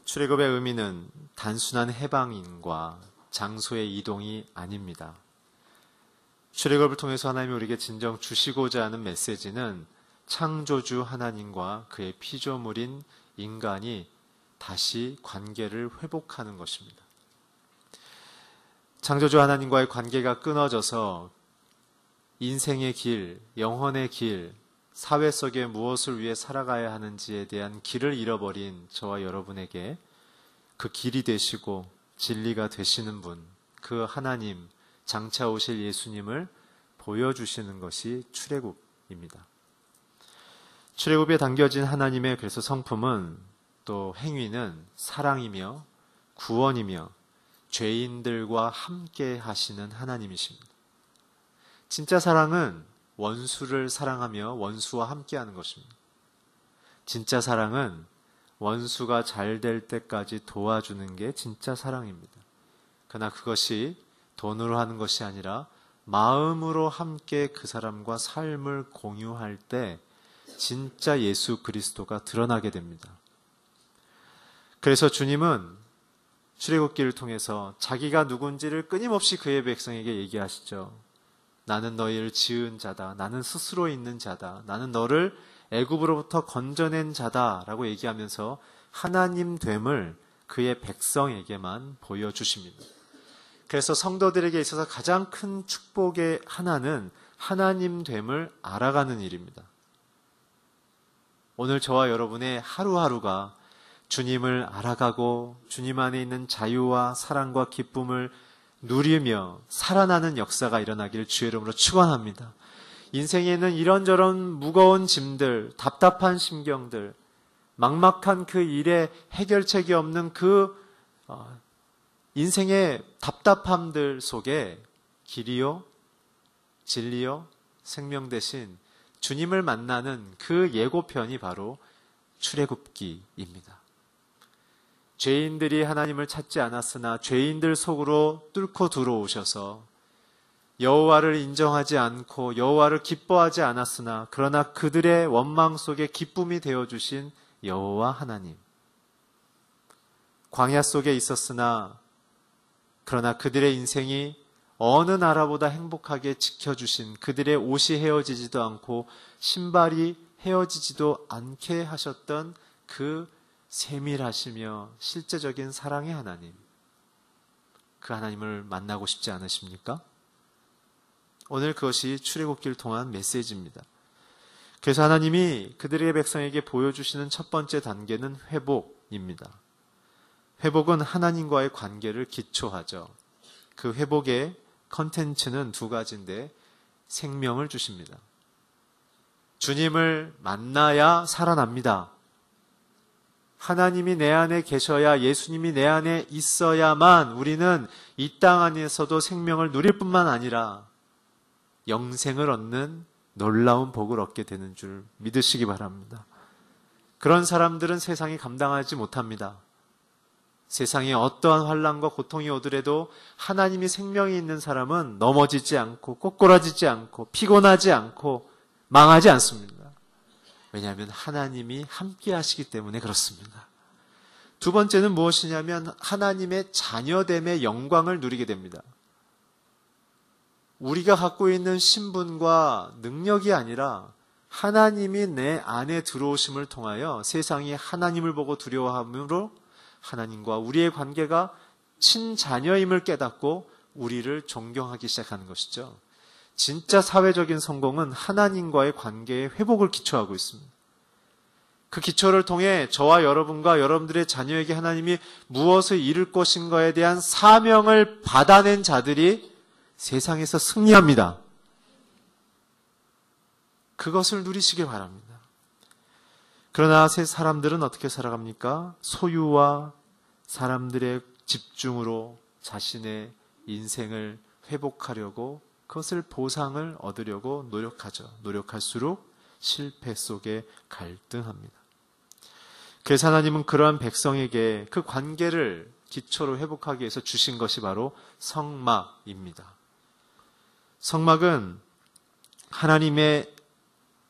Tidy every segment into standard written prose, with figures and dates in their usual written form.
출애굽의 의미는 단순한 해방인과 장소의 이동이 아닙니다. 출애굽을 통해서 하나님이 우리에게 진정 주시고자 하는 메시지는 창조주 하나님과 그의 피조물인 인간이 다시 관계를 회복하는 것입니다. 창조주 하나님과의 관계가 끊어져서 인생의 길, 영혼의 길, 사회 속에 무엇을 위해 살아가야 하는지에 대한 길을 잃어버린 저와 여러분에게 그 길이 되시고 진리가 되시는 분, 그 하나님, 장차 오실 예수님을 보여주시는 것이 출애굽입니다. 출애굽에 담겨진 하나님의 그래서 성품은 또 행위는 사랑이며 구원이며 죄인들과 함께 하시는 하나님이십니다. 진짜 사랑은 원수를 사랑하며 원수와 함께하는 것입니다. 진짜 사랑은 원수가 잘 될 때까지 도와주는 게 진짜 사랑입니다. 그러나 그것이 돈으로 하는 것이 아니라 마음으로 함께 그 사람과 삶을 공유할 때 진짜 예수 그리스도가 드러나게 됩니다. 그래서 주님은 출애굽기를 통해서 자기가 누군지를 끊임없이 그의 백성에게 얘기하시죠. 나는 너희를 지은 자다. 나는 스스로 있는 자다. 나는 너를 애굽으로부터 건져낸 자다 라고 얘기하면서 하나님 됨을 그의 백성에게만 보여주십니다. 그래서 성도들에게 있어서 가장 큰 축복의 하나는 하나님 됨을 알아가는 일입니다. 오늘 저와 여러분의 하루하루가 주님을 알아가고 주님 안에 있는 자유와 사랑과 기쁨을 누리며 살아나는 역사가 일어나기를 주의 이름으로 축원합니다. 인생에는 이런저런 무거운 짐들, 답답한 심경들, 막막한 그 일에 해결책이 없는 그 인생의 답답함들 속에 길이요, 진리요, 생명 대신 주님을 만나는 그 예고편이 바로 출애굽기입니다. 죄인들이 하나님을 찾지 않았으나 죄인들 속으로 뚫고 들어오셔서 여호와를 인정하지 않고 여호와를 기뻐하지 않았으나 그러나 그들의 원망 속에 기쁨이 되어주신 여호와 하나님. 광야 속에 있었으나 그러나 그들의 인생이 어느 나라보다 행복하게 지켜주신 그들의 옷이 헤어지지도 않고 신발이 헤어지지도 않게 하셨던 그 세밀하시며 실제적인 사랑의 하나님, 그 하나님을 만나고 싶지 않으십니까? 오늘 그것이 출애굽기를 통한 메시지입니다. 그래서 하나님이 그들의 백성에게 보여주시는 첫 번째 단계는 회복입니다. 회복은 하나님과의 관계를 기초하죠. 그 회복의 컨텐츠는 두 가지인데 생명을 주십니다. 주님을 만나야 살아납니다. 하나님이 내 안에 계셔야, 예수님이 내 안에 있어야만 우리는 이 땅 안에서도 생명을 누릴 뿐만 아니라 영생을 얻는 놀라운 복을 얻게 되는 줄 믿으시기 바랍니다. 그런 사람들은 세상이 감당하지 못합니다. 세상에 어떠한 환난과 고통이 오더라도 하나님이 생명이 있는 사람은 넘어지지 않고 꼬꾸라지지 않고 피곤하지 않고 망하지 않습니다. 왜냐하면 하나님이 함께 하시기 때문에 그렇습니다. 두 번째는 무엇이냐면 하나님의 자녀됨의 영광을 누리게 됩니다. 우리가 갖고 있는 신분과 능력이 아니라 하나님이 내 안에 들어오심을 통하여 세상이 하나님을 보고 두려워함으로 하나님과 우리의 관계가 친자녀임을 깨닫고 우리를 존경하기 시작하는 것이죠. 진짜 사회적인 성공은 하나님과의 관계의 회복을 기초하고 있습니다. 그 기초를 통해 저와 여러분과 여러분들의 자녀에게 하나님이 무엇을 이룰 것인가에 대한 사명을 받아낸 자들이 세상에서 승리합니다. 그것을 누리시길 바랍니다. 그러나 새 사람들은 어떻게 살아갑니까? 소유와 사람들의 집중으로 자신의 인생을 회복하려고 그것을 보상을 얻으려고 노력하죠. 노력할수록 실패 속에 갈등합니다. 그래서 하나님은 그러한 백성에게 그 관계를 기초로 회복하기 위해서 주신 것이 바로 성막입니다. 성막은 하나님의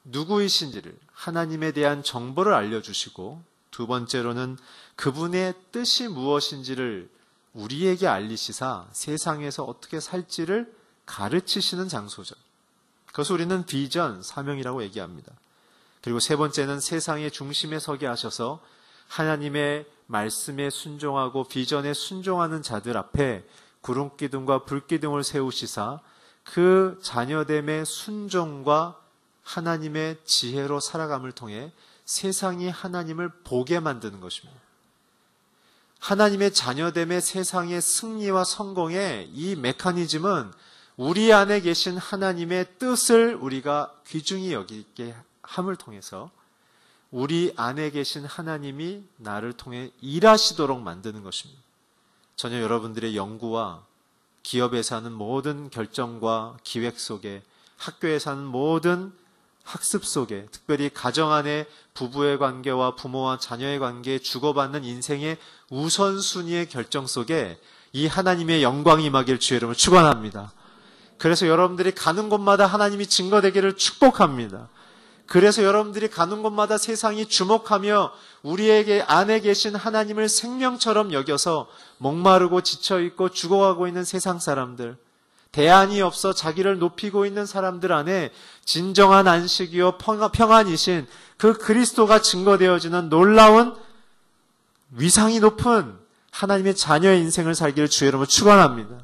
누구이신지를, 하나님에 대한 정보를 알려주시고 두 번째로는 그분의 뜻이 무엇인지를 우리에게 알리시사 세상에서 어떻게 살지를 가르치시는 장소죠. 그것을 우리는 비전, 사명이라고 얘기합니다. 그리고 세 번째는 세상의 중심에 서게 하셔서 하나님의 말씀에 순종하고 비전에 순종하는 자들 앞에 구름기둥과 불기둥을 세우시사 그 자녀됨의 순종과 하나님의 지혜로 살아감을 통해 세상이 하나님을 보게 만드는 것입니다. 하나님의 자녀됨의 세상의 승리와 성공의 이 메커니즘은 우리 안에 계신 하나님의 뜻을 우리가 귀중히 여기게 함을 통해서 우리 안에 계신 하나님이 나를 통해 일하시도록 만드는 것입니다. 전혀 여러분들의 연구와 기업에서 하는 모든 결정과 기획 속에, 학교에서 하는 모든 학습 속에, 특별히 가정 안에 부부의 관계와 부모와 자녀의 관계에 주고받는 인생의 우선순위의 결정 속에 이 하나님의 영광이 임하길 주의 이름으로 축원합니다. 그래서 여러분들이 가는 곳마다 하나님이 증거되기를 축복합니다. 그래서 여러분들이 가는 곳마다 세상이 주목하며 우리에게 안에 계신 하나님을 생명처럼 여겨서 목마르고 지쳐있고 죽어가고 있는 세상 사람들, 대안이 없어 자기를 높이고 있는 사람들 안에 진정한 안식이요 평안이신 그 그리스도가 증거되어지는 놀라운 위상이 높은 하나님의 자녀의 인생을 살기를 주의 이름으로 축원합니다.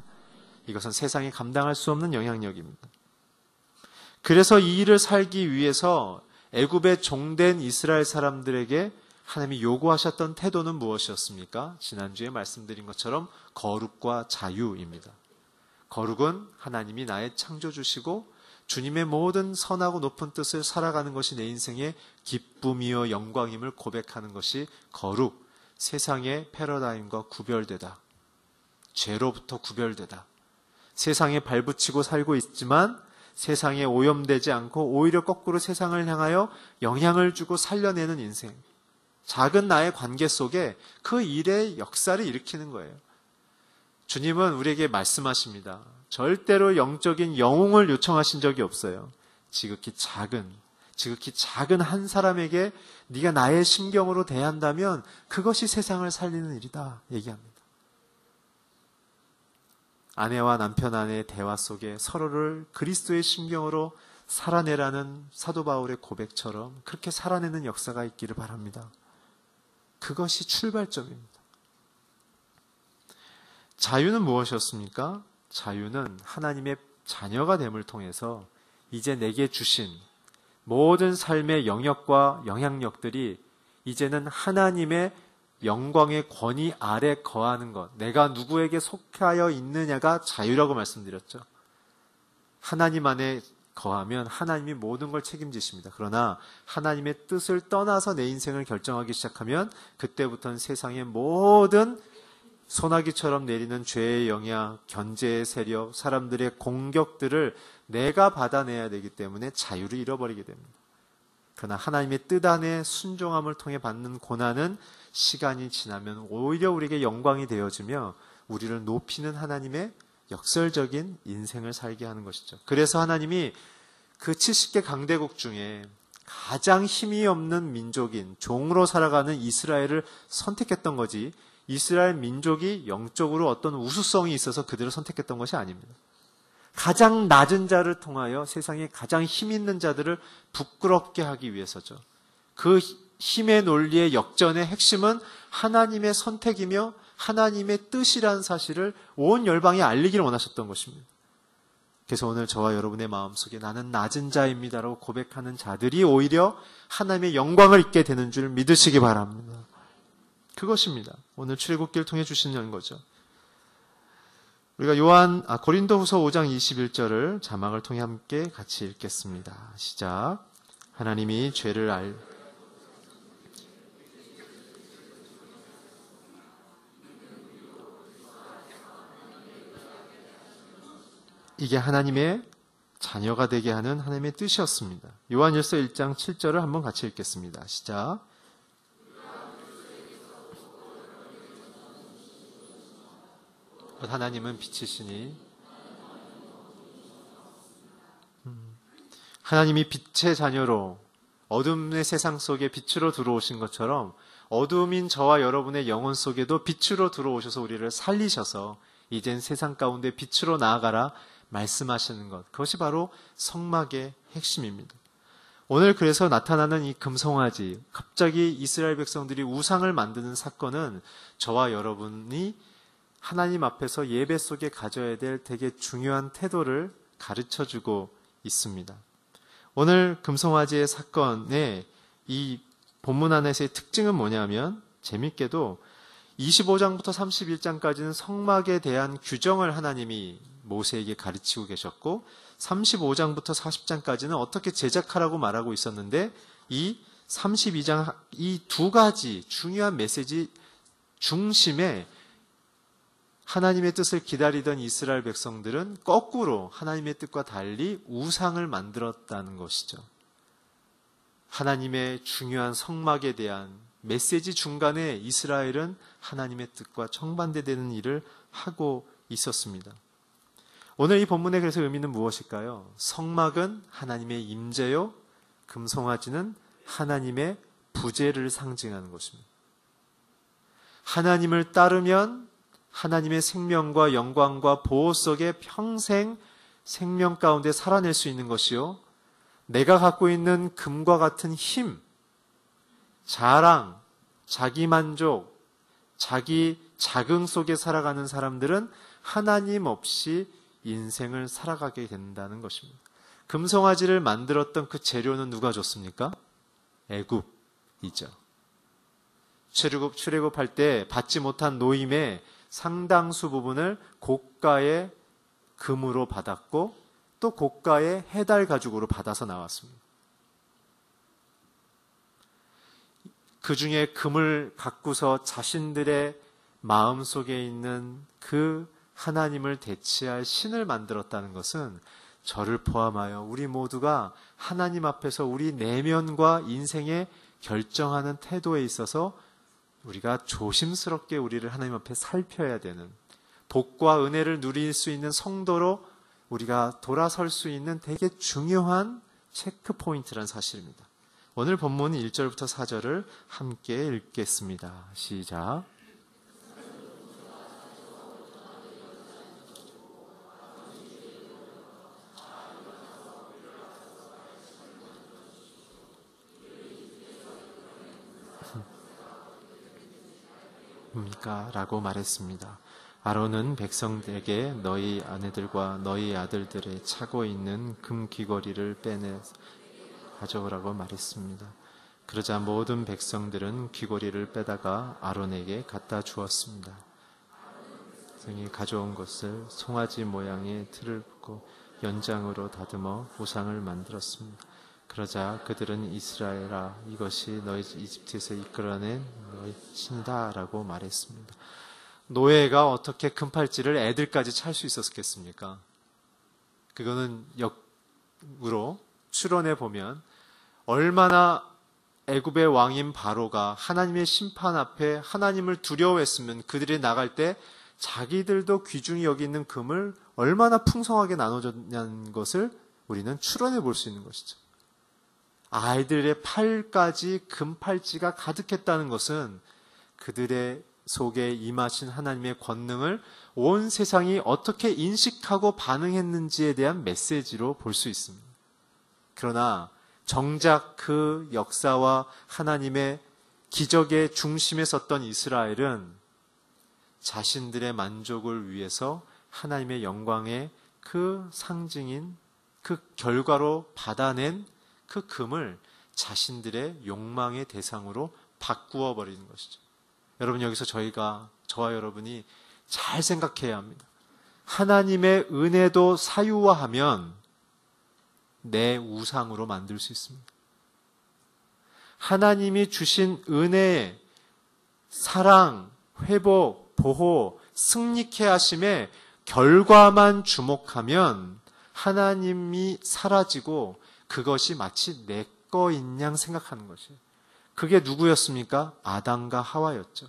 이것은 세상이 감당할 수 없는 영향력입니다. 그래서 이 일을 살기 위해서 애굽에 종된 이스라엘 사람들에게 하나님이 요구하셨던 태도는 무엇이었습니까? 지난주에 말씀드린 것처럼 거룩과 자유입니다. 거룩은 하나님이 나의 창조주시고 주님의 모든 선하고 높은 뜻을 살아가는 것이 내 인생의 기쁨이요 영광임을 고백하는 것이 거룩, 세상의 패러다임과 구별되다. 죄로부터 구별되다. 세상에 발붙이고 살고 있지만 세상에 오염되지 않고 오히려 거꾸로 세상을 향하여 영향을 주고 살려내는 인생. 작은 나의 관계 속에 그 일의 역사를 일으키는 거예요. 주님은 우리에게 말씀하십니다. 절대로 영적인 영웅을 요청하신 적이 없어요. 지극히 작은 한 사람에게 네가 나의 심경으로 대한다면 그것이 세상을 살리는 일이다 얘기합니다. 아내와 남편 안의 대화 속에 서로를 그리스도의 심경으로 살아내라는 사도 바울의 고백처럼 그렇게 살아내는 역사가 있기를 바랍니다. 그것이 출발점입니다. 자유는 무엇이었습니까? 자유는 하나님의 자녀가 됨을 통해서 이제 내게 주신 모든 삶의 영역과 영향력들이 이제는 하나님의 영광의 권위 아래 거하는 것, 내가 누구에게 속하여 있느냐가 자유라고 말씀드렸죠. 하나님 안에 거하면 하나님이 모든 걸 책임지십니다. 그러나 하나님의 뜻을 떠나서 내 인생을 결정하기 시작하면 그때부터는 세상의 모든 소나기처럼 내리는 죄의 영향, 견제의 세력, 사람들의 공격들을 내가 받아내야 되기 때문에 자유를 잃어버리게 됩니다. 그러나 하나님의 뜻 안에 순종함을 통해 받는 고난은 시간이 지나면 오히려 우리에게 영광이 되어지며 우리를 높이는 하나님의 역설적인 인생을 살게 하는 것이죠. 그래서 하나님이 그 70개 강대국 중에 가장 힘이 없는 민족인 종으로 살아가는 이스라엘을 선택했던 거지, 이스라엘 민족이 영적으로 어떤 우수성이 있어서 그들을 선택했던 것이 아닙니다. 가장 낮은 자를 통하여 세상에 가장 힘 있는 자들을 부끄럽게 하기 위해서죠. 그 힘의 논리의 역전의 핵심은 하나님의 선택이며 하나님의 뜻이라는 사실을 온 열방에 알리기를 원하셨던 것입니다. 그래서 오늘 저와 여러분의 마음속에 나는 낮은 자입니다라고 고백하는 자들이 오히려 하나님의 영광을 입게 되는 줄 믿으시기 바랍니다. 그것입니다. 오늘 출애굽기를 통해 주시는 거죠. 우리가 고린도후서 5장 21절을 자막을 통해 함께 같이 읽겠습니다. 시작. 하나님이 죄를 이게 하나님의 자녀가 되게 하는 하나님의 뜻이었습니다. 요한일서 1장 7절을 한번 같이 읽겠습니다. 시작. 하나님은 빛이시니 하나님이 빛의 자녀로 어둠의 세상 속에 빛으로 들어오신 것처럼 어둠인 저와 여러분의 영혼 속에도 빛으로 들어오셔서 우리를 살리셔서 이젠 세상 가운데 빛으로 나아가라 말씀하시는 것. 그것이 바로 성막의 핵심입니다. 오늘 그래서 나타나는 이 금송아지, 갑자기 이스라엘 백성들이 우상을 만드는 사건은 저와 여러분이 하나님 앞에서 예배 속에 가져야 될 되게 중요한 태도를 가르쳐주고 있습니다. 오늘 금송아지의 사건의 이 본문 안에서의 특징은 뭐냐면 재밌게도 25장부터 31장까지는 성막에 대한 규정을 하나님이 모세에게 가르치고 계셨고 35장부터 40장까지는 어떻게 제작하라고 말하고 있었는데 이 32장 이 두 가지 중요한 메시지 중심에 하나님의 뜻을 기다리던 이스라엘 백성들은 거꾸로 하나님의 뜻과 달리 우상을 만들었다는 것이죠. 하나님의 중요한 성막에 대한 메시지 중간에 이스라엘은 하나님의 뜻과 정반대되는 일을 하고 있었습니다. 오늘 이 본문의 그래서 의미는 무엇일까요? 성막은 하나님의 임재요, 금송아지는 하나님의 부재를 상징하는 것입니다. 하나님을 따르면 하나님의 생명과 영광과 보호 속에 평생 생명 가운데 살아낼 수 있는 것이요, 내가 갖고 있는 금과 같은 힘, 자랑, 자기만족, 자기 자긍 속에 살아가는 사람들은 하나님 없이 인생을 살아가게 된다는 것입니다. 금송아지를 만들었던 그 재료는 누가 줬습니까? 애굽이죠. 출애굽할 때 받지 못한 노임의 상당수 부분을 고가의 금으로 받았고 또 고가의 해달 가죽으로 받아서 나왔습니다. 그 중에 금을 갖고서 자신들의 마음속에 있는 그 하나님을 대체할 신을 만들었다는 것은 저를 포함하여 우리 모두가 하나님 앞에서 우리 내면과 인생에 결정하는 태도에 있어서 우리가 조심스럽게 우리를 하나님 앞에 살펴야 되는, 복과 은혜를 누릴 수 있는 성도로 우리가 돌아설 수 있는 되게 중요한 체크 포인트라는 사실입니다. 오늘 본문 1절부터 4절을 함께 읽겠습니다. 시작. 라고 말했습니다. 아론은 백성들에게 너희 아내들과 너희 아들들의 차고 있는 금 귀걸이를 빼내서 가져오라고 말했습니다. 그러자 모든 백성들은 귀걸이를 빼다가 아론에게 갖다 주었습니다. 백성이 가져온 것을 송아지 모양의 틀을 붓고 연장으로 다듬어 우상을 만들었습니다. 그러자 그들은 이스라엘아, 이것이 너희 이집트에서 이끌어낸 너희 신이다 라고 말했습니다. 노예가 어떻게 금팔찌를 애들까지 찰 수 있었겠습니까? 그거는 역으로 추론해 보면 얼마나 애굽의 왕인 바로가 하나님의 심판 앞에 하나님을 두려워했으면 그들이 나갈 때 자기들도 귀중히 여기는 금을 얼마나 풍성하게 나눠줬냐는 것을 우리는 추론해 볼 수 있는 것이죠. 아이들의 팔까지 금팔찌가 가득했다는 것은 그들의 속에 임하신 하나님의 권능을 온 세상이 어떻게 인식하고 반응했는지에 대한 메시지로 볼 수 있습니다. 그러나 정작 그 역사와 하나님의 기적의 중심에 섰던 이스라엘은 자신들의 만족을 위해서 하나님의 영광의 그 상징인 그 결과로 받아낸 그 금을 자신들의 욕망의 대상으로 바꾸어 버리는 것이죠. 여러분, 여기서 저와 여러분이 잘 생각해야 합니다. 하나님의 은혜도 사유화하면 내 우상으로 만들 수 있습니다. 하나님이 주신 은혜, 사랑, 회복, 보호, 승리케 하심의 결과만 주목하면 하나님이 사라지고 그것이 마치 내 거인 양 생각하는 것이에요. 그게 누구였습니까? 아담과 하와였죠.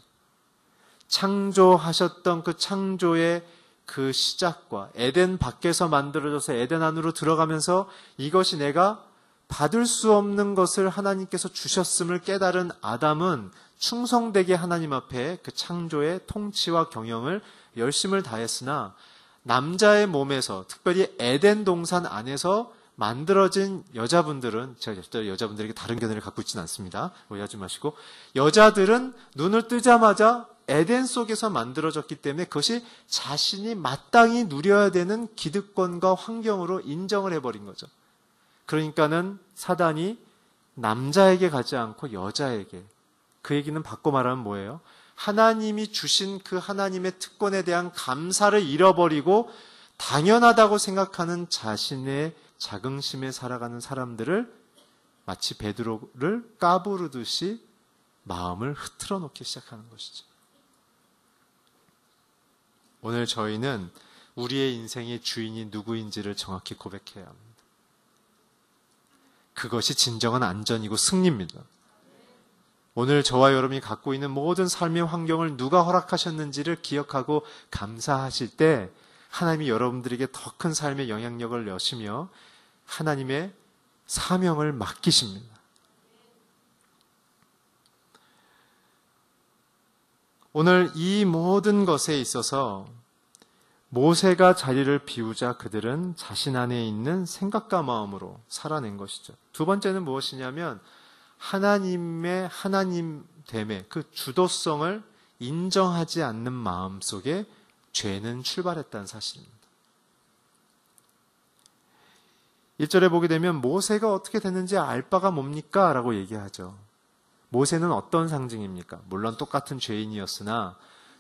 창조하셨던 그 창조의 그 시작과 에덴 밖에서 만들어져서 에덴 안으로 들어가면서 이것이 내가 받을 수 없는 것을 하나님께서 주셨음을 깨달은 아담은 충성되게 하나님 앞에 그 창조의 통치와 경영을 열심을 다했으나 남자의 몸에서, 특별히 에덴 동산 안에서 만들어진 여자분들은, 제가 여자분들에게 다른 견해를 갖고 있지는 않습니다. 오해하지 마시고, 여자들은 눈을 뜨자마자 에덴 속에서 만들어졌기 때문에 그것이 자신이 마땅히 누려야 되는 기득권과 환경으로 인정을 해버린 거죠. 그러니까는 사단이 남자에게 가지 않고 여자에게, 그 얘기는 바꿔 말하면 뭐예요? 하나님이 주신 그 하나님의 특권에 대한 감사를 잃어버리고 당연하다고 생각하는 자신의 자긍심에 살아가는 사람들을 마치 베드로를 까부르듯이 마음을 흐트러 놓기 시작하는 것이죠. 오늘 저희는 우리의 인생의 주인이 누구인지를 정확히 고백해야 합니다. 그것이 진정한 안전이고 승리입니다. 오늘 저와 여러분이 갖고 있는 모든 삶의 환경을 누가 허락하셨는지를 기억하고 감사하실 때 하나님이 여러분들에게 더 큰 삶의 영향력을 여시며 하나님의 사명을 맡기십니다. 오늘 이 모든 것에 있어서 모세가 자리를 비우자 그들은 자신 안에 있는 생각과 마음으로 살아낸 것이죠. 두 번째는 무엇이냐면 하나님의 하나님됨의 그 주도성을 인정하지 않는 마음 속에 죄는 출발했다는 사실입니다. 1절에 보게 되면 모세가 어떻게 됐는지 알 바가 뭡니까? 라고 얘기하죠. 모세는 어떤 상징입니까? 물론 똑같은 죄인이었으나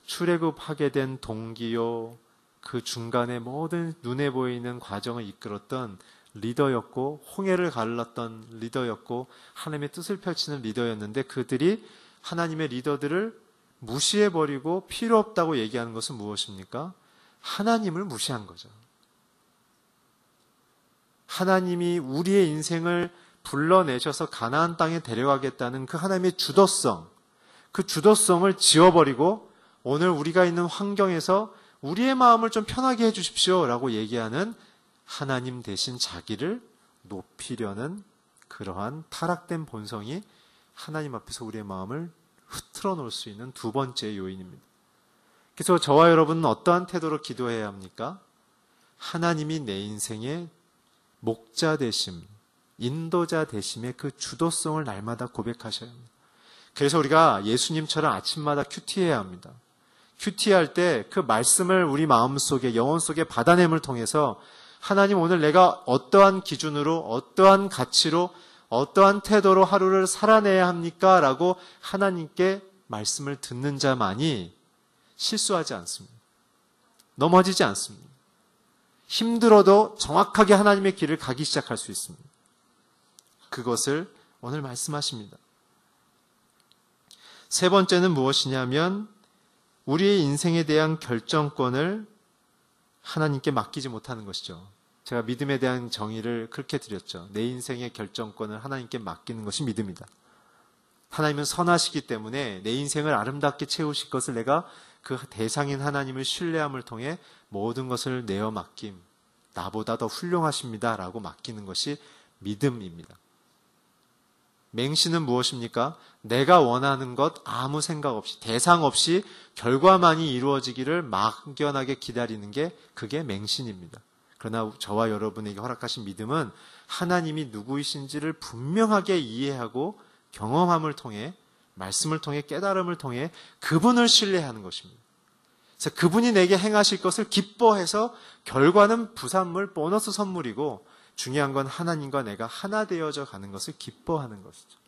출애굽하게 된 동기요, 그 중간에 모든 눈에 보이는 과정을 이끌었던 리더였고 홍해를 갈랐던 리더였고 하나님의 뜻을 펼치는 리더였는데 그들이 하나님의 리더들을 무시해버리고 필요 없다고 얘기하는 것은 무엇입니까? 하나님을 무시한 거죠. 하나님이 우리의 인생을 불러내셔서 가나안 땅에 데려가겠다는 그 하나님의 주도성, 그 주도성을 지워버리고 오늘 우리가 있는 환경에서 우리의 마음을 좀 편하게 해주십시오 라고 얘기하는 하나님 대신 자기를 높이려는 그러한 타락된 본성이 하나님 앞에서 우리의 마음을 흐트러 놓을 수 있는 두 번째 요인입니다. 그래서 저와 여러분은 어떠한 태도로 기도해야 합니까? 하나님이 내 인생의 목자 되심, 인도자 되심의 그 주도성을 날마다 고백하셔야 합니다. 그래서 우리가 예수님처럼 아침마다 큐티해야 합니다. 큐티할 때 그 말씀을 우리 마음속에, 영혼 속에 받아냄을 통해서 하나님 오늘 내가 어떠한 기준으로, 어떠한 가치로, 어떠한 태도로 하루를 살아내야 합니까? 라고 하나님께 말씀을 듣는 자만이 실수하지 않습니다. 넘어지지 않습니다. 힘들어도 정확하게 하나님의 길을 가기 시작할 수 있습니다. 그것을 오늘 말씀하십니다. 세 번째는 무엇이냐면 우리의 인생에 대한 결정권을 하나님께 맡기지 못하는 것이죠. 제가 믿음에 대한 정의를 그렇게 드렸죠. 내 인생의 결정권을 하나님께 맡기는 것이 믿음이다. 하나님은 선하시기 때문에 내 인생을 아름답게 채우실 것을 내가 그 대상인 하나님을 신뢰함을 통해 모든 것을 내어 맡김, 나보다 더 훌륭하십니다 라고 맡기는 것이 믿음입니다. 맹신은 무엇입니까? 내가 원하는 것 아무 생각 없이, 대상 없이 결과만이 이루어지기를 막연하게 기다리는 게 그게 맹신입니다. 그러나 저와 여러분에게 허락하신 믿음은 하나님이 누구이신지를 분명하게 이해하고 경험함을 통해, 말씀을 통해, 깨달음을 통해 그분을 신뢰하는 것입니다. 그래서 그분이 내게 행하실 것을 기뻐해서 결과는 부산물, 보너스 선물이고 중요한 건 하나님과 내가 하나 되어져 가는 것을 기뻐하는 것이죠.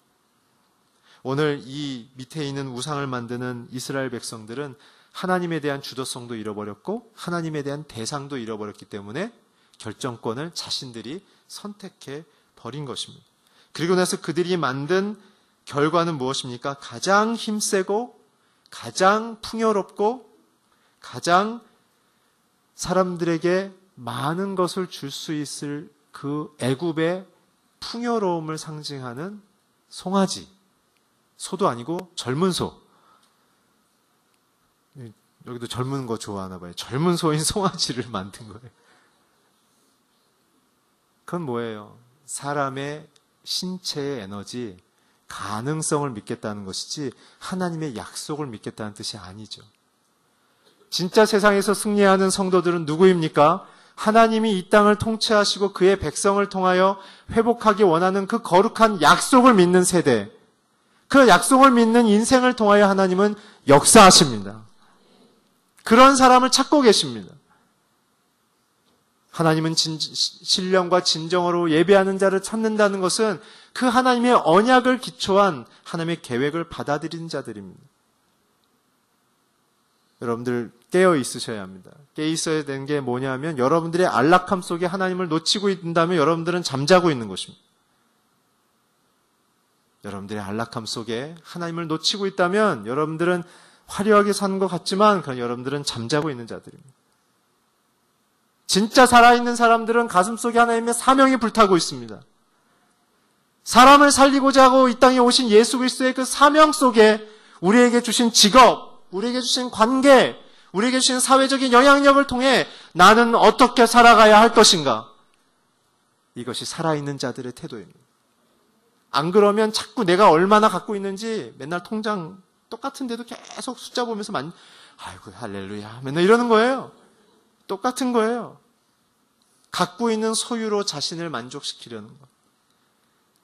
오늘 이 밑에 있는 우상을 만드는 이스라엘 백성들은 하나님에 대한 주도성도 잃어버렸고 하나님에 대한 대상도 잃어버렸기 때문에 결정권을 자신들이 선택해 버린 것입니다. 그리고 나서 그들이 만든 결과는 무엇입니까? 가장 힘세고 가장 풍요롭고 가장 사람들에게 많은 것을 줄 수 있을 그 애굽의 풍요로움을 상징하는 송아지, 소도 아니고 젊은 소. 여기도 젊은 거 좋아하나 봐요. 젊은 소인 송아지를 만든 거예요. 그건 뭐예요? 사람의 신체의 에너지, 가능성을 믿겠다는 것이지 하나님의 약속을 믿겠다는 뜻이 아니죠. 진짜 세상에서 승리하는 성도들은 누구입니까? 하나님이 이 땅을 통치하시고 그의 백성을 통하여 회복하기 원하는 그 거룩한 약속을 믿는 세대, 그 약속을 믿는 인생을 통하여 하나님은 역사하십니다. 그런 사람을 찾고 계십니다. 하나님은 신령과 진정으로 예배하는 자를 찾는다는 것은 그 하나님의 언약을 기초한 하나님의 계획을 받아들이는 자들입니다. 여러분들 깨어 있으셔야 합니다. 깨어 있어야 되는 게 뭐냐면 여러분들의 안락함 속에 하나님을 놓치고 있다면 여러분들은 잠자고 있는 것입니다. 여러분들의 안락함 속에 하나님을 놓치고 있다면 여러분들은 화려하게 사는 것 같지만 그냥 여러분들은 잠자고 있는 자들입니다. 진짜 살아있는 사람들은 가슴속에 하나님의 사명이 불타고 있습니다. 사람을 살리고자 하고 이 땅에 오신 예수 그리스도의 그 사명 속에 우리에게 주신 직업, 우리에게 주신 관계, 우리에게 주신 사회적인 영향력을 통해 나는 어떻게 살아가야 할 것인가? 이것이 살아있는 자들의 태도입니다. 안 그러면 자꾸 내가 얼마나 갖고 있는지 맨날 통장 똑같은데도 계속 숫자 보면서 아이고 할렐루야 맨날 이러는 거예요. 똑같은 거예요. 갖고 있는 소유로 자신을 만족시키려는 것.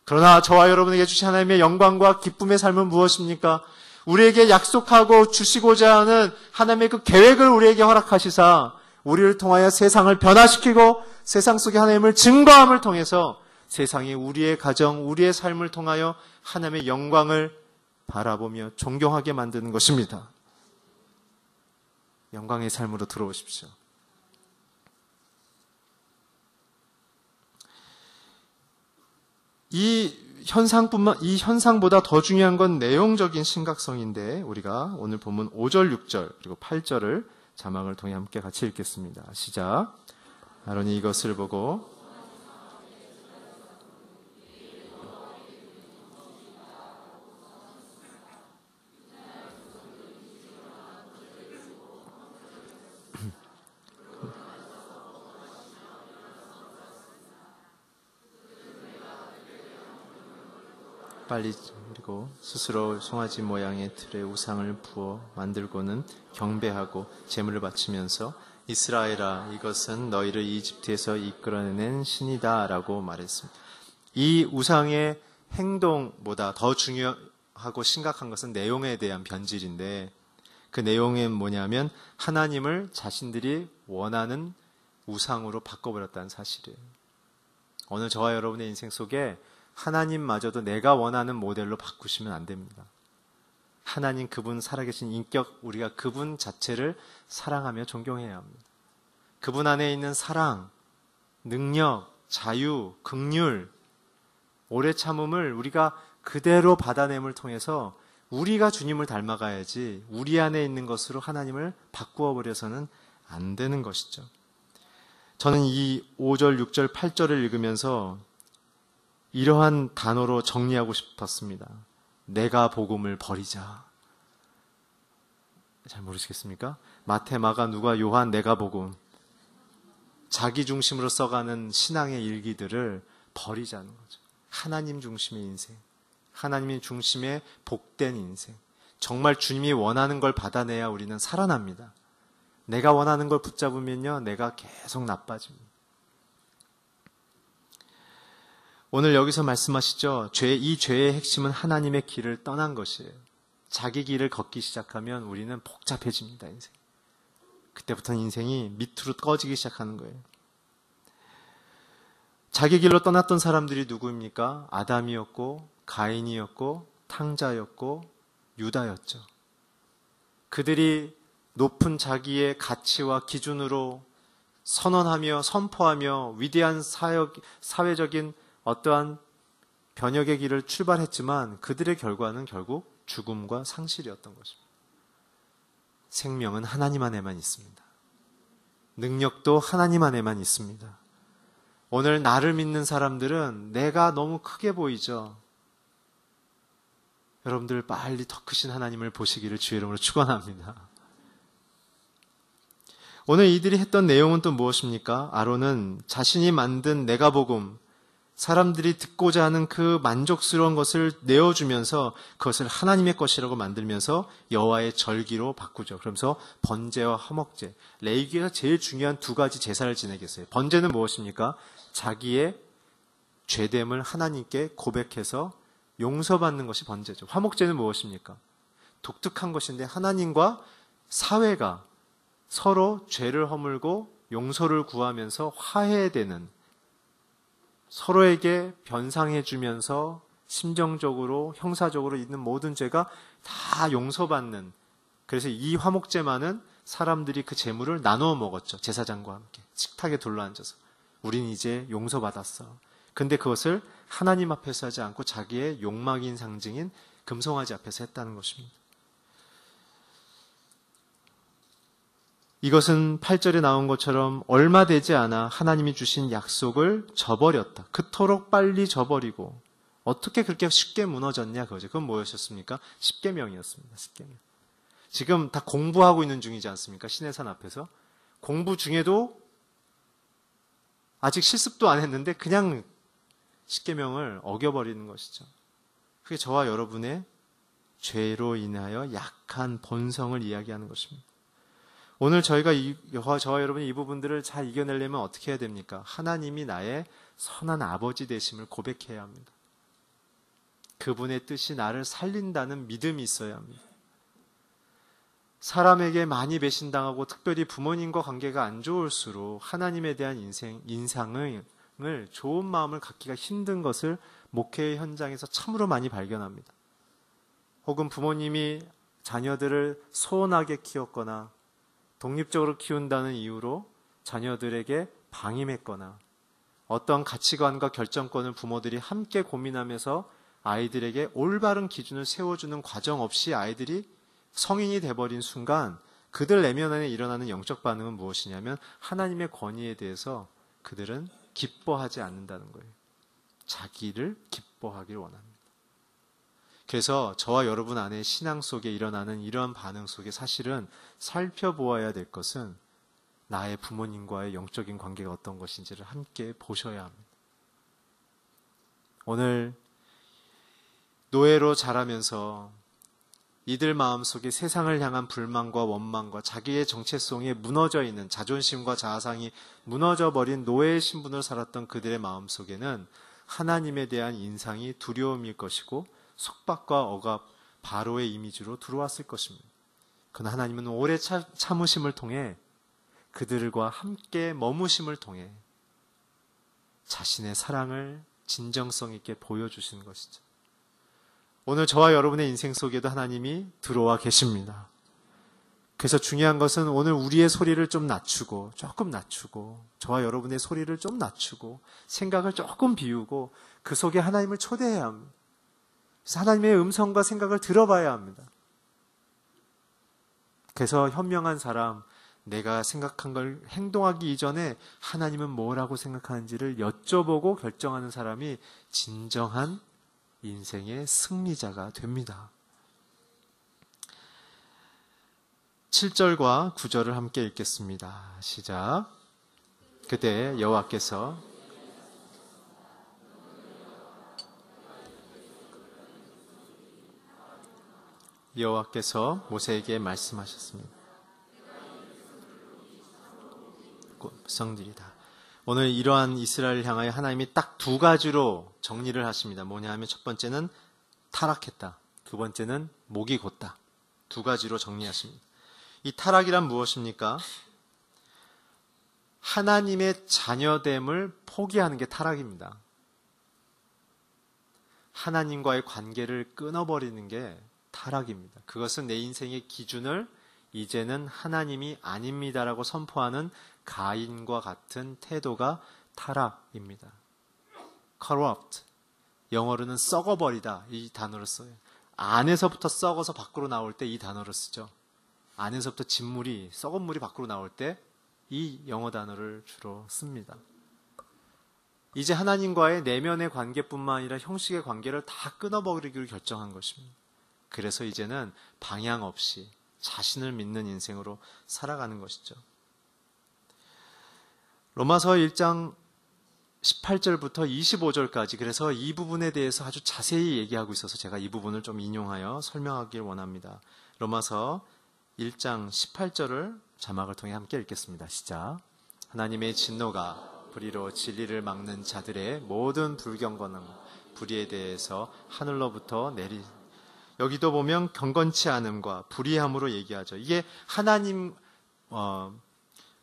그러나 저와 여러분에게 주신 하나님의 영광과 기쁨의 삶은 무엇입니까? 우리에게 약속하고 주시고자 하는 하나님의 그 계획을 우리에게 허락하시사 우리를 통하여 세상을 변화시키고 세상 속에 하나님을 증거함을 통해서 세상이 우리의 가정, 우리의 삶을 통하여 하나님의 영광을 바라보며 존경하게 만드는 것입니다. 영광의 삶으로 들어오십시오. 이 현상보다 더 중요한 건 내용적인 심각성인데 우리가 오늘 본문 5절, 6절 그리고 8절을 자막을 통해 함께 같이 읽겠습니다. 시작. 아론이 이것을 보고 빨리 그리고 스스로 송아지 모양의 틀에 우상을 부어 만들고는 경배하고 제물을 바치면서 이스라엘아 이것은 너희를 이집트에서 이끌어낸 신이다 라고 말했습니다. 이 우상의 행동보다 더 중요하고 심각한 것은 내용에 대한 변질인데 그 내용은 뭐냐면 하나님을 자신들이 원하는 우상으로 바꿔버렸다는 사실이에요. 오늘 저와 여러분의 인생 속에 하나님마저도 내가 원하는 모델로 바꾸시면 안 됩니다. 하나님 그분 살아계신 인격, 우리가 그분 자체를 사랑하며 존경해야 합니다. 그분 안에 있는 사랑, 능력, 자유, 긍휼, 오래 참음을 우리가 그대로 받아냄을 통해서 우리가 주님을 닮아가야지 우리 안에 있는 것으로 하나님을 바꾸어 버려서는 안 되는 것이죠. 저는 이 5절, 6절, 8절을 읽으면서 이러한 단어로 정리하고 싶었습니다. 내가 복음을 버리자. 잘 모르시겠습니까? 마태, 마가, 누가, 요한, 내가 복음. 자기 중심으로 써가는 신앙의 일기들을 버리자는 거죠. 하나님 중심의 인생. 하나님 중심의 복된 인생. 정말 주님이 원하는 걸 받아내야 우리는 살아납니다. 내가 원하는 걸 붙잡으면요, 내가 계속 나빠집니다. 오늘 여기서 말씀하시죠. 이 죄의 핵심은 하나님의 길을 떠난 것이에요. 자기 길을 걷기 시작하면 우리는 복잡해집니다, 인생. 그때부터는 인생이 밑으로 꺼지기 시작하는 거예요. 자기 길로 떠났던 사람들이 누구입니까? 아담이었고, 가인이었고, 탕자였고, 유다였죠. 그들이 높은 자기의 가치와 기준으로 선언하며 선포하며 위대한 사회적인 어떠한 변혁의 길을 출발했지만 그들의 결과는 결국 죽음과 상실이었던 것입니다. 생명은 하나님 안에만 있습니다. 능력도 하나님 안에만 있습니다. 오늘 나를 믿는 사람들은 내가 너무 크게 보이죠. 여러분들 빨리 더 크신 하나님을 보시기를 주의 이름으로 축원합니다. 오늘 이들이 했던 내용은 또 무엇입니까? 아론은 자신이 만든 내가복음, 사람들이 듣고자 하는 그 만족스러운 것을 내어주면서 그것을 하나님의 것이라고 만들면서 여호와의 절기로 바꾸죠. 그러면서 번제와 화목제, 레위기에서 제일 중요한 두 가지 제사를 지내겠어요. 번제는 무엇입니까? 자기의 죄됨을 하나님께 고백해서 용서받는 것이 번제죠. 화목제는 무엇입니까? 독특한 것인데 하나님과 사회가 서로 죄를 허물고 용서를 구하면서 화해되는, 서로에게 변상해주면서 심정적으로 형사적으로 있는 모든 죄가 다 용서받는, 그래서 이 화목제만은 사람들이 그 제물을 나누어 먹었죠. 제사장과 함께 식탁에 둘러앉아서 우린 이제 용서받았어. 근데 그것을 하나님 앞에서 하지 않고 자기의 욕망인 상징인 금송아지 앞에서 했다는 것입니다. 이것은 8절에 나온 것처럼 얼마 되지 않아 하나님이 주신 약속을 저버렸다. 그토록 빨리 저버리고 어떻게 그렇게 쉽게 무너졌냐 그거죠. 그건 뭐였습니까? 십계명이었습니다. 십계명. 지금 다 공부하고 있는 중이지 않습니까? 시내산 앞에서. 공부 중에도 아직 실습도 안 했는데 그냥 십계명을 어겨버리는 것이죠. 그게 저와 여러분의 죄로 인하여 약한 본성을 이야기하는 것입니다. 오늘 저와 여러분이 이 부분들을 잘 이겨내려면 어떻게 해야 됩니까? 하나님이 나의 선한 아버지 되심을 고백해야 합니다. 그분의 뜻이 나를 살린다는 믿음이 있어야 합니다. 사람에게 많이 배신당하고 특별히 부모님과 관계가 안 좋을수록 하나님에 대한 인상을 좋은 마음을 갖기가 힘든 것을 목회의 현장에서 참으로 많이 발견합니다. 혹은 부모님이 자녀들을 소원하게 키웠거나 독립적으로 키운다는 이유로 자녀들에게 방임했거나 어떤 가치관과 결정권을 부모들이 함께 고민하면서 아이들에게 올바른 기준을 세워주는 과정 없이 아이들이 성인이 돼버린 순간 그들 내면 안에 일어나는 영적 반응은 무엇이냐면 하나님의 권위에 대해서 그들은 기뻐하지 않는다는 거예요. 자기를 기뻐하기를 원합니다. 그래서 저와 여러분 안에 신앙 속에 일어나는 이러한 반응 속에 사실은 살펴보아야 될 것은 나의 부모님과의 영적인 관계가 어떤 것인지를 함께 보셔야 합니다. 오늘 노예로 자라면서 이들 마음속에 세상을 향한 불만과 원망과 자기의 정체성에 무너져 있는 자존심과 자아상이 무너져 버린 노예의 신분을 살았던 그들의 마음속에는 하나님에 대한 인상이 두려움일 것이고 속박과 억압, 바로의 이미지로 들어왔을 것입니다. 그러나 하나님은 오래 참으심을 통해 그들과 함께 머무심을 통해 자신의 사랑을 진정성 있게 보여주시는 것이죠. 오늘 저와 여러분의 인생 속에도 하나님이 들어와 계십니다. 그래서 중요한 것은 오늘 우리의 소리를 좀 낮추고 조금 낮추고 저와 여러분의 소리를 좀 낮추고 생각을 조금 비우고 그 속에 하나님을 초대해야 합니다. 그래서 하나님의 음성과 생각을 들어봐야 합니다. 그래서 현명한 사람, 내가 생각한 걸 행동하기 이전에 하나님은 뭐라고 생각하는지를 여쭤보고 결정하는 사람이 진정한 인생의 승리자가 됩니다. 7절과 9절을 함께 읽겠습니다. 시작. 그때 여호와께서 모세에게 말씀하셨습니다. 백성들이다. 오늘 이러한 이스라엘을 향하여 하나님이 딱 두 가지로 정리를 하십니다. 뭐냐 하면 첫 번째는 타락했다. 두 번째는 목이 곧다. 두 가지로 정리하십니다. 이 타락이란 무엇입니까? 하나님의 자녀됨을 포기하는 게 타락입니다. 하나님과의 관계를 끊어버리는 게 타락입니다. 그것은 내 인생의 기준을 이제는 하나님이 아닙니다라고 선포하는 가인과 같은 태도가 타락입니다. corrupt, 영어로는 썩어버리다 이 단어를 써요. 안에서부터 썩어서 밖으로 나올 때 이 단어를 쓰죠. 안에서부터 진물이, 썩은 물이 밖으로 나올 때 이 영어 단어를 주로 씁니다. 이제 하나님과의 내면의 관계뿐만 아니라 형식의 관계를 다 끊어버리기로 결정한 것입니다. 그래서 이제는 방향 없이 자신을 믿는 인생으로 살아가는 것이죠. 로마서 1장 18절부터 25절까지 그래서 이 부분에 대해서 아주 자세히 얘기하고 있어서 제가 이 부분을 좀 인용하여 설명하길 원합니다. 로마서 1장 18절을 자막을 통해 함께 읽겠습니다. 시작. 하나님의 진노가 불의로 진리를 막는 자들의 모든 불경건은 불의에 대해서 하늘로부터 여기도 보면 경건치 않음과 불의함으로 얘기하죠. 이게 하나님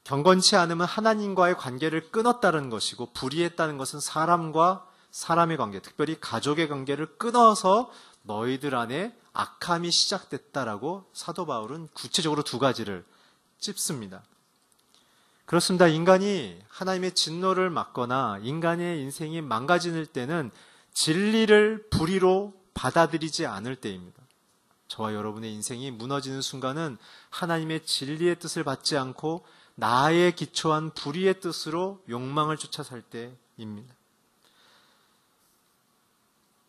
경건치 않으면 하나님과의 관계를 끊었다는 것이고 불의했다는 것은 사람과 사람의 관계, 특별히 가족의 관계를 끊어서 너희들 안에 악함이 시작됐다라고 사도 바울은 구체적으로 두 가지를 찝습니다. 그렇습니다. 인간이 하나님의 진노를 막거나 인간의 인생이 망가질 때는 진리를 불의로 받아들이지 않을 때입니다. 저와 여러분의 인생이 무너지는 순간은 하나님의 진리의 뜻을 받지 않고 나의 기초한 불의의 뜻으로 욕망을 쫓아 살 때입니다.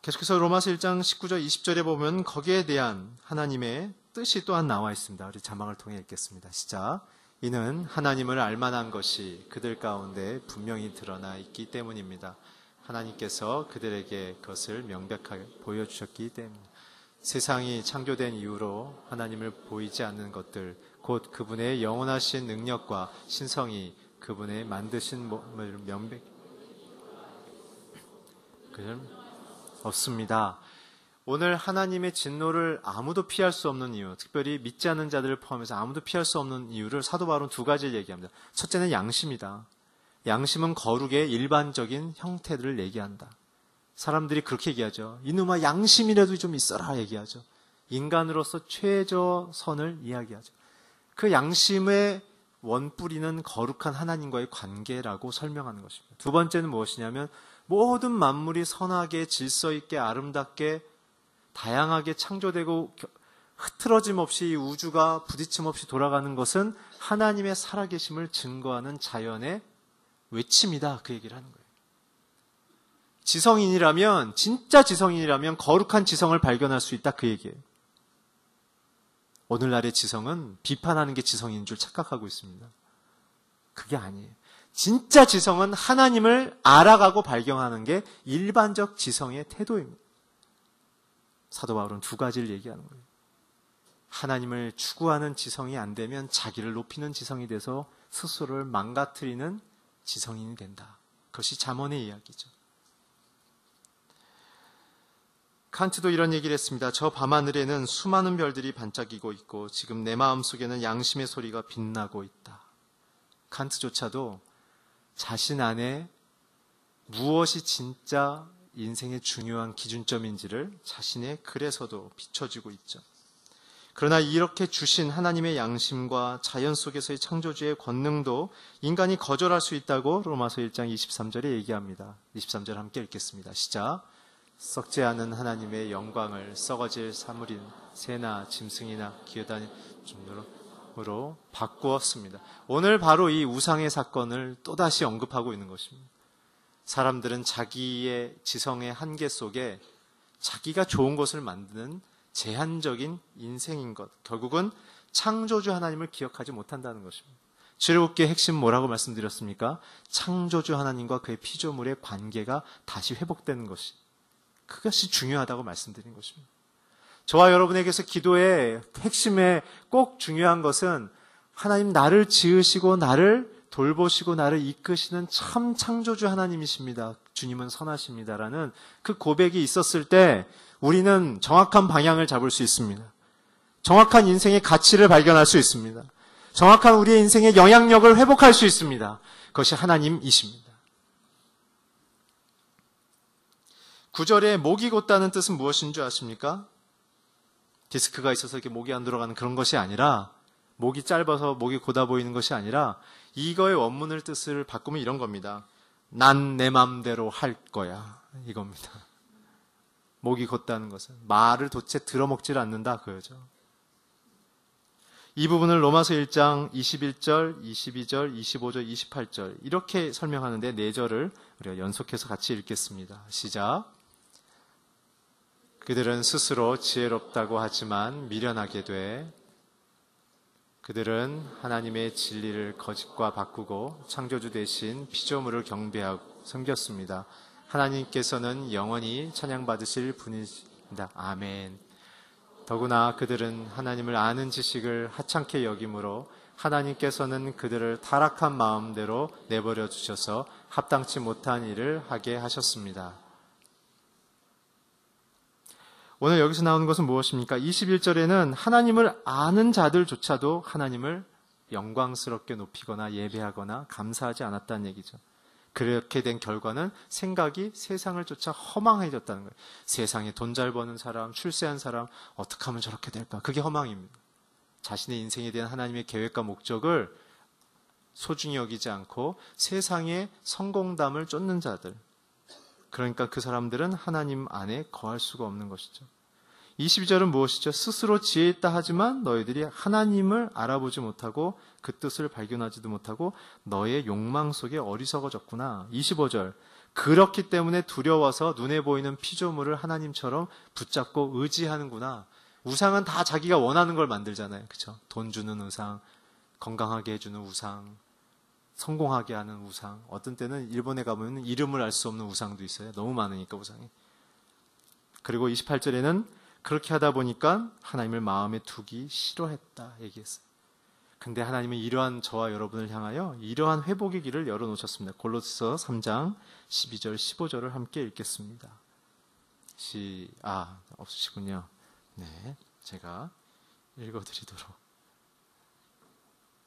계속해서 로마서 1장 19절 20절에 보면 거기에 대한 하나님의 뜻이 또한 나와 있습니다. 우리 자막을 통해 읽겠습니다. 시작. 이는 하나님을 알만한 것이 그들 가운데 분명히 드러나 있기 때문입니다. 하나님께서 그들에게 그것을 명백하게 보여주셨기 때문입니다. 세상이 창조된 이후로 하나님을 보이지 않는 것들, 곧 그분의 영원하신 능력과 신성이 그분의 만드신 몸을 없습니다. 오늘 하나님의 진노를 아무도 피할 수 없는 이유, 특별히 믿지 않는 자들을 포함해서 아무도 피할 수 없는 이유를 사도 바울은 두 가지를 얘기합니다. 첫째는 양심이다. 양심은 거룩의 일반적인 형태들을 얘기한다. 사람들이 그렇게 얘기하죠. 이놈아 양심이라도 좀 있어라 얘기하죠. 인간으로서 최저선을 이야기하죠. 그 양심의 원뿌리는 거룩한 하나님과의 관계라고 설명하는 것입니다. 두 번째는 무엇이냐면 모든 만물이 선하게 질서 있게 아름답게 다양하게 창조되고 흐트러짐 없이 이 우주가 부딪힘 없이 돌아가는 것은 하나님의 살아계심을 증거하는 자연의 외침이다. 그 얘기를 하는 거예요. 지성인이라면 진짜 지성인이라면 거룩한 지성을 발견할 수 있다. 그 얘기예요. 오늘날의 지성은 비판하는 게 지성인 줄 착각하고 있습니다. 그게 아니에요. 진짜 지성은 하나님을 알아가고 발견하는 게 일반적 지성의 태도입니다. 사도 바울은 두 가지를 얘기하는 거예요. 하나님을 추구하는 지성이 안 되면 자기를 높이는 지성이 돼서 스스로를 망가뜨리는 지성인이 된다. 그것이 잠언의 이야기죠. 칸트도 이런 얘기를 했습니다. 저 밤하늘에는 수많은 별들이 반짝이고 있고 지금 내 마음속에는 양심의 소리가 빛나고 있다. 칸트조차도 자신 안에 무엇이 진짜 인생의 중요한 기준점인지를 자신의 글에서도 비춰주고 있죠. 그러나 이렇게 주신 하나님의 양심과 자연 속에서의 창조주의 권능도 인간이 거절할 수 있다고 로마서 1장 23절에 얘기합니다. 23절 함께 읽겠습니다. 시작. 썩지 않은 하나님의 영광을 썩어질 사물인 새나 짐승이나 기어다니는 종류로 바꾸었습니다. 오늘 바로 이 우상의 사건을 또다시 언급하고 있는 것입니다. 사람들은 자기의 지성의 한계 속에 자기가 좋은 것을 만드는 제한적인 인생인 것, 결국은 창조주 하나님을 기억하지 못한다는 것입니다. 출애굽기의 핵심 뭐라고 말씀드렸습니까? 창조주 하나님과 그의 피조물의 관계가 다시 회복되는 것이 그것이 중요하다고 말씀드린 것입니다. 저와 여러분에게서 기도의 핵심에 꼭 중요한 것은 하나님 나를 지으시고 나를 돌보시고 나를 이끄시는 참 창조주 하나님이십니다. 주님은 선하십니다라는 그 고백이 있었을 때 우리는 정확한 방향을 잡을 수 있습니다. 정확한 인생의 가치를 발견할 수 있습니다. 정확한 우리의 인생의 영향력을 회복할 수 있습니다. 그것이 하나님이십니다. 9절에 목이 곧다는 뜻은 무엇인 줄 아십니까? 디스크가 있어서 이렇게 목이 안 들어가는 그런 것이 아니라 목이 짧아서 목이 곧아 보이는 것이 아니라 이거의 원문을 뜻을 바꾸면 이런 겁니다. 난 내 맘대로 할 거야. 이겁니다. 목이 곧다는 것은 말을 도대체 들어먹질 않는다 그거죠. 이 부분을 로마서 1장 21절, 22절, 25절, 28절 이렇게 설명하는데 4절을 우리가 연속해서 같이 읽겠습니다. 시작. 그들은 스스로 지혜롭다고 하지만 미련하게 돼 그들은 하나님의 진리를 거짓과 바꾸고 창조주 대신 피조물을 경배하고 섬겼습니다. 하나님께서는 영원히 찬양받으실 분이십니다. 아멘. 더구나 그들은 하나님을 아는 지식을 하찮게 여김으로 하나님께서는 그들을 타락한 마음대로 내버려 주셔서 합당치 못한 일을 하게 하셨습니다. 오늘 여기서 나오는 것은 무엇입니까? 21절에는 하나님을 아는 자들조차도 하나님을 영광스럽게 높이거나 예배하거나 감사하지 않았다는 얘기죠. 그렇게 된 결과는 생각이 세상을 쫓아 허망해졌다는 거예요. 세상에 돈 잘 버는 사람, 출세한 사람, 어떻게 하면 저렇게 될까? 그게 허망입니다. 자신의 인생에 대한 하나님의 계획과 목적을 소중히 여기지 않고 세상의 성공담을 쫓는 자들, 그러니까 그 사람들은 하나님 안에 거할 수가 없는 것이죠. 22절은 무엇이죠? 스스로 지혜 있다 하지만 너희들이 하나님을 알아보지 못하고 그 뜻을 발견하지도 못하고 너의 욕망 속에 어리석어졌구나. 25절, 그렇기 때문에 두려워서 눈에 보이는 피조물을 하나님처럼 붙잡고 의지하는구나. 우상은 다 자기가 원하는 걸 만들잖아요. 그렇죠? 돈 주는 우상, 건강하게 해주는 우상, 성공하게 하는 우상. 어떤 때는 일본에 가보면 이름을 알 수 없는 우상도 있어요. 너무 많으니까 우상이. 그리고 28절에는 그렇게 하다 보니까 하나님을 마음에 두기 싫어했다 얘기했어요. 근데 하나님은 이러한 저와 여러분을 향하여 이러한 회복의 길을 열어놓으셨습니다. 골로새서 3장 12절 15절을 함께 읽겠습니다. 없으시군요. 네, 제가 읽어드리도록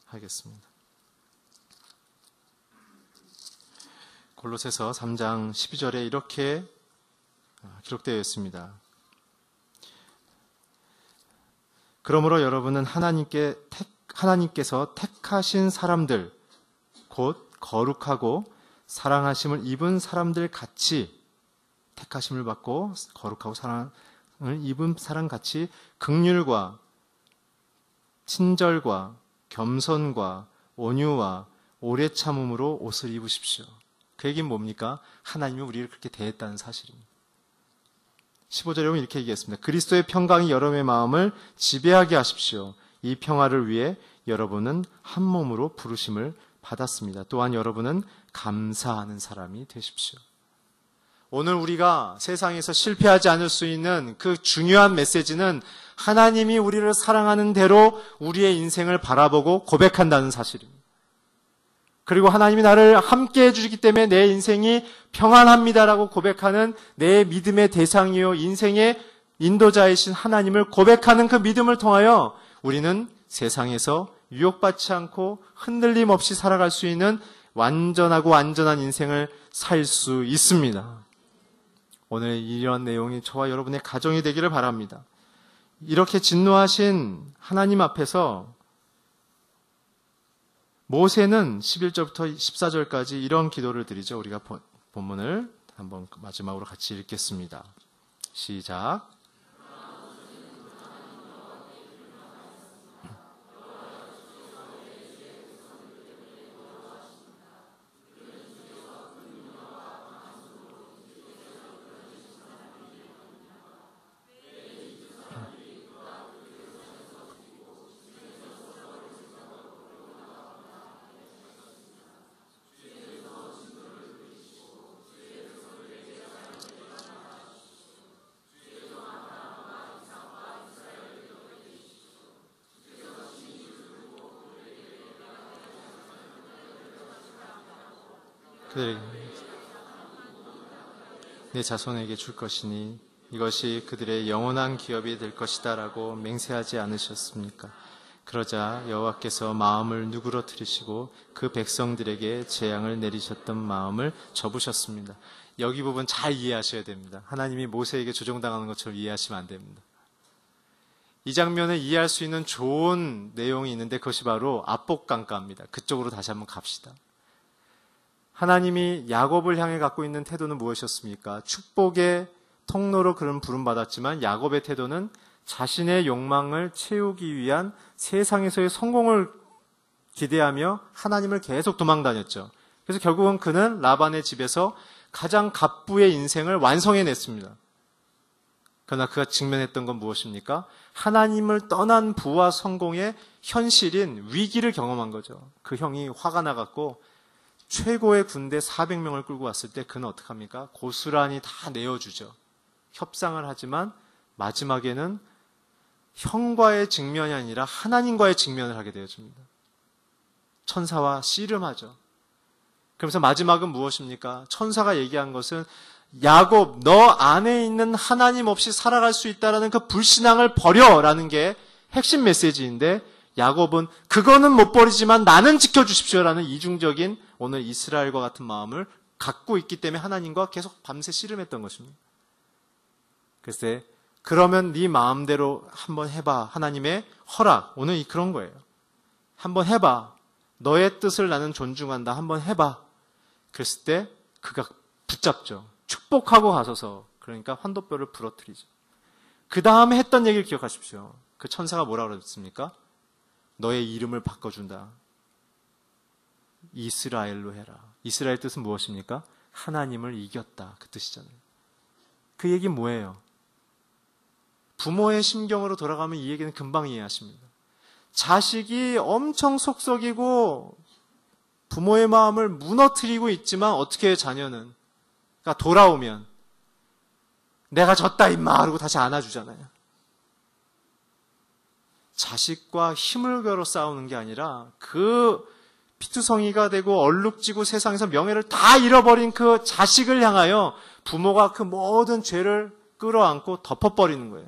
하겠습니다. 골로새서 3장 12절에 이렇게 기록되어 있습니다. 그러므로 여러분은 하나님께서 택하신 사람들, 곧 거룩하고 사랑하심을 입은 사람들 같이, 택하심을 받고 거룩하고 사랑을 입은 사람 같이 긍휼과 친절과 겸손과 온유와 오래 참음으로 옷을 입으십시오. 그 얘기는 뭡니까? 하나님이 우리를 그렇게 대했다는 사실입니다. 15절에 보면 이렇게 얘기했습니다. 그리스도의 평강이 여러분의 마음을 지배하게 하십시오. 이 평화를 위해 여러분은 한 몸으로 부르심을 받았습니다. 또한 여러분은 감사하는 사람이 되십시오. 오늘 우리가 세상에서 실패하지 않을 수 있는 그 중요한 메시지는 하나님이 우리를 사랑하는 대로 우리의 인생을 바라보고 고백한다는 사실입니다. 그리고 하나님이 나를 함께 해주시기 때문에 내 인생이 평안합니다라고 고백하는 내 믿음의 대상이요 인생의 인도자이신 하나님을 고백하는 그 믿음을 통하여 우리는 세상에서 유혹받지 않고 흔들림 없이 살아갈 수 있는 완전하고 안전한 인생을 살 수 있습니다. 오늘 이런 내용이 저와 여러분의 가정이 되기를 바랍니다. 이렇게 진노하신 하나님 앞에서 모세는 11절부터 14절까지 이런 기도를 드리죠. 우리가 본문을 한번 마지막으로 같이 읽겠습니다. 시작. 그들에게 내 자손에게 줄 것이니 이것이 그들의 영원한 기업이 될 것이다 라고 맹세하지 않으셨습니까? 그러자 여호와께서 마음을 누그러뜨리시고 그 백성들에게 재앙을 내리셨던 마음을 접으셨습니다. 여기 부분 잘 이해하셔야 됩니다. 하나님이 모세에게 조종당하는 것처럼 이해하시면 안 됩니다. 이 장면을 이해할 수 있는 좋은 내용이 있는데 그것이 바로 압복강가입니다. 그쪽으로 다시 한번 갑시다. 하나님이 야곱을 향해 갖고 있는 태도는 무엇이었습니까? 축복의 통로로 그런 부름받았지만 야곱의 태도는 자신의 욕망을 채우기 위한 세상에서의 성공을 기대하며 하나님을 계속 도망다녔죠. 그래서 결국은 그는 라반의 집에서 가장 갑부의 인생을 완성해냈습니다. 그러나 그가 직면했던 건 무엇입니까? 하나님을 떠난 부와 성공의 현실인 위기를 경험한 거죠. 그 형이 화가 나갖고 최고의 군대 400명을 끌고 왔을 때 그는 어떻게 합니까? 고스란히 다 내어주죠. 협상을 하지만 마지막에는 형과의 직면이 아니라 하나님과의 직면을 하게 되어집니다. 천사와 씨름하죠. 그러면서 마지막은 무엇입니까? 천사가 얘기한 것은 야곱, 너 안에 있는 하나님 없이 살아갈 수 있다라는 그 불신앙을 버려라는 게 핵심 메시지인데, 야곱은 그거는 못 버리지만 나는 지켜주십시오라는 이중적인 오늘 이스라엘과 같은 마음을 갖고 있기 때문에 하나님과 계속 밤새 씨름했던 것입니다. 글쎄, 그러면 네 마음대로 한번 해봐. 하나님의 허락. 오늘 그런 거예요. 한번 해봐. 너의 뜻을 나는 존중한다. 한번 해봐. 그랬을 때 그가 붙잡죠. 축복하고 가서서, 그러니까 환도뼈를 부러뜨리죠. 그 다음에 했던 얘기를 기억하십시오. 그 천사가 뭐라고 그랬습니까? 너의 이름을 바꿔준다. 이스라엘로 해라. 이스라엘 뜻은 무엇입니까? 하나님을 이겼다. 그 뜻이잖아요. 그 얘기 뭐예요? 부모의 심경으로 돌아가면 이 얘기는 금방 이해하십니다. 자식이 엄청 속썩이고 부모의 마음을 무너뜨리고 있지만 어떻게 해요, 자녀는? 그러니까 돌아오면 내가 졌다 임마 그러고 다시 안아주잖아요. 자식과 힘을 걸어 싸우는 게 아니라 그 피투성이가 되고 얼룩지고 세상에서 명예를 다 잃어버린 그 자식을 향하여 부모가 그 모든 죄를 끌어안고 덮어버리는 거예요.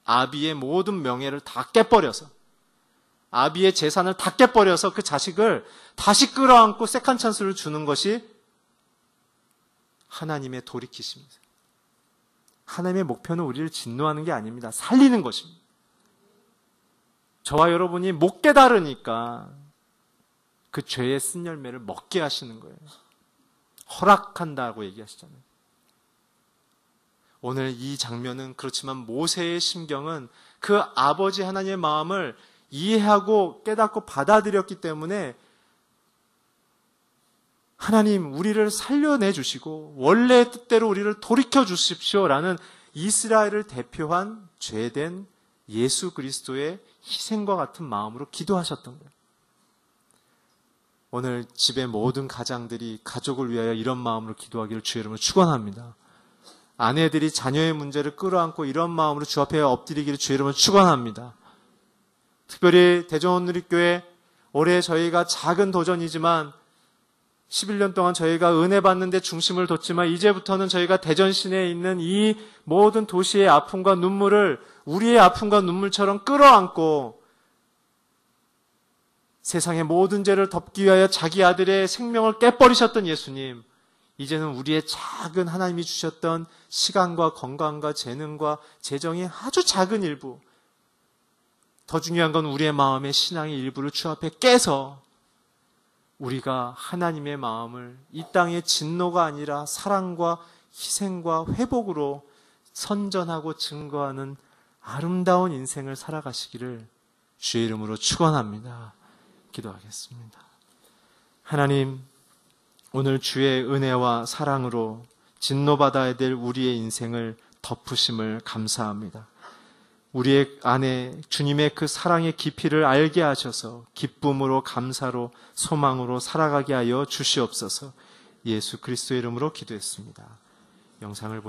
아비의 모든 명예를 다 깨버려서, 아비의 재산을 다 깨버려서 그 자식을 다시 끌어안고 세컨 찬스를 주는 것이 하나님의 돌이키십니다. 하나님의 목표는 우리를 진노하는 게 아닙니다. 살리는 것입니다. 저와 여러분이 못 깨달으니까 그 죄의 쓴 열매를 먹게 하시는 거예요. 허락한다고 얘기하시잖아요. 오늘 이 장면은 그렇지만 모세의 심경은 그 아버지 하나님의 마음을 이해하고 깨닫고 받아들였기 때문에 하나님 우리를 살려내 주시고 원래의 뜻대로 우리를 돌이켜 주십시오라는 이스라엘을 대표한 죄된 예수 그리스도의 희생과 같은 마음으로 기도하셨던 거예요. 오늘 집의 모든 가장들이 가족을 위하여 이런 마음으로 기도하기를 주의 이름으로 축원합니다. 아내들이 자녀의 문제를 끌어안고 이런 마음으로 주 앞에 엎드리기를 주의 이름으로 축원합니다. 특별히 대전원누리교회 올해 저희가 작은 도전이지만 11년 동안 저희가 은혜 받는 데 중심을 뒀지만 이제부터는 저희가 대전 시내에 있는 이 모든 도시의 아픔과 눈물을 우리의 아픔과 눈물처럼 끌어안고 세상의 모든 죄를 덮기 위하여 자기 아들의 생명을 깨버리셨던 예수님, 이제는 우리의 작은 하나님이 주셨던 시간과 건강과 재능과 재정의 아주 작은 일부, 더 중요한 건 우리의 마음의 신앙의 일부를 주 앞에 깨서 우리가 하나님의 마음을 이 땅의 진노가 아니라 사랑과 희생과 회복으로 선전하고 증거하는 아름다운 인생을 살아가시기를 주의 이름으로 축원합니다. 기도하겠습니다. 하나님, 오늘 주의 은혜와 사랑으로 진노받아야 될 우리의 인생을 덮으심을 감사합니다. 우리의 안에 주님의 그 사랑의 깊이를 알게 하셔서 기쁨으로 감사로 소망으로 살아가게 하여 주시옵소서. 예수 그리스도의 이름으로 기도했습니다. 영상을 보시